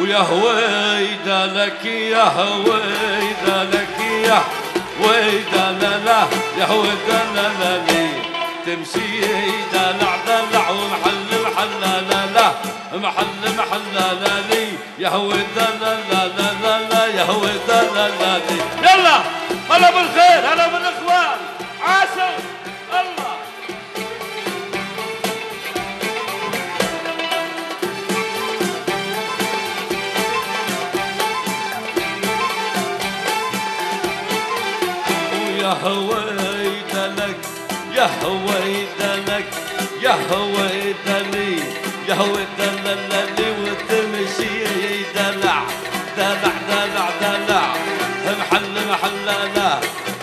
ويا هويدا لك يا هويدا لك يا هويدا لا لا يا هويدا لا لا لي تمشي دلع دلع ومحل محل لا لا محل محل لا لي يا هويدا لا لا لا لا لا يا هويدا لا لا لي. يلا هلا بالخير هلا بالاخوان عاشوا الله. يا هويدا لك يا هويدا لك يا هويدا لي يا هويدا لا لي وتمشي دلع دلع دلع دلع محل محل لا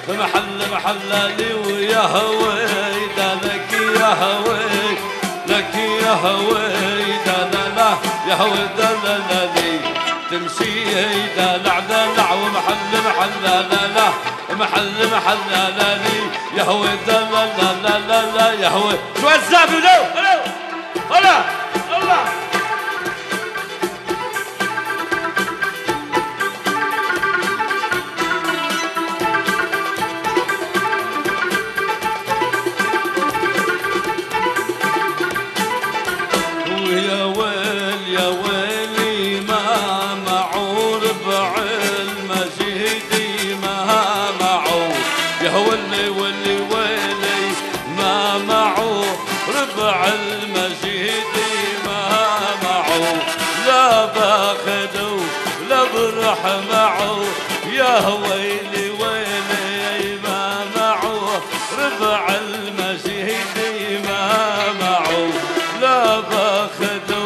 محل محل لي ويا هويدا لك يا هويدا لك يا هويدا لا لا يا هويدا لا لي تمشي دلع دلع ومحل محل لا لا محل محل لا لي يا هويدا لا لا لا لا لا يا هويدا. شو الزابي لو هلا الله. ويا ويل يا ويلي ما معه ربع المجيد ما معه يا ويلي ويلي ويلي ما معه ربع المجيد ما معه لا باخده لا برح معه يا ويلي ويلي ما معه ربع المجيد ما معه لا باخده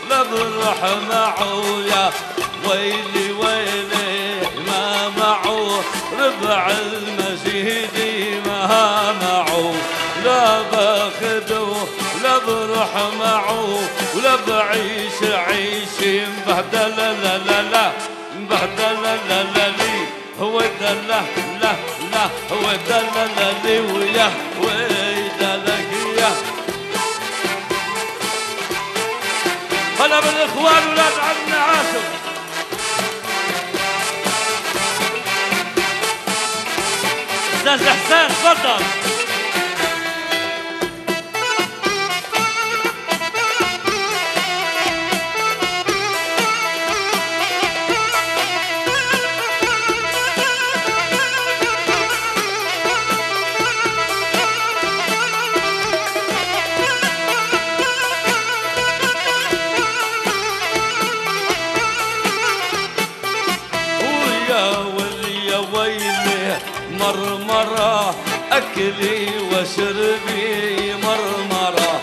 لا برح معه يا ويلي ويلي ما معه ربع المجيد ما معه لا باخده لا بروح معه ولا بعيش عيش مبهدل لا لا لا مبهدل لا لا لي هو دله لا لا هو دله لا لي ويا ويدا لك يا هلا بالاخوان ولاد عمنا عاشق. استاذ حسين تفضل. مرمرة أكلي وشربي مرمرة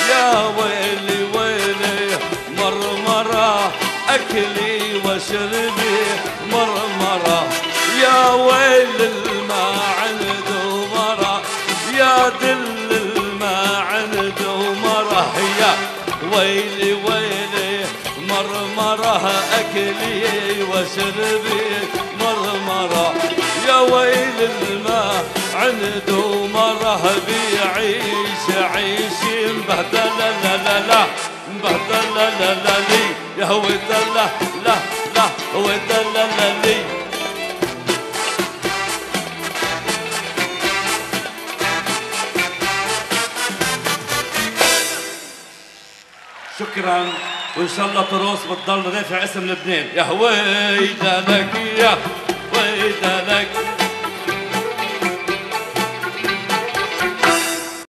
يا ويلي ويلي مرمرة أكلي وشربي مرمرة يا ويل الماء عنده مرة يا دل الماء عنده مرة يا ويلي ويلي مرمرة أكلي وشربي مرمرة يا ويل الماء عنده مره بيعيش عيش مبهدل لا لا لا مبهدل لا لا لي يا هويدا لا لا لا هويدا لا لا لي. شكرا وان شاء الله تروس بتضل رافع اسم لبنان. يا هويدا لك يا هويدا لك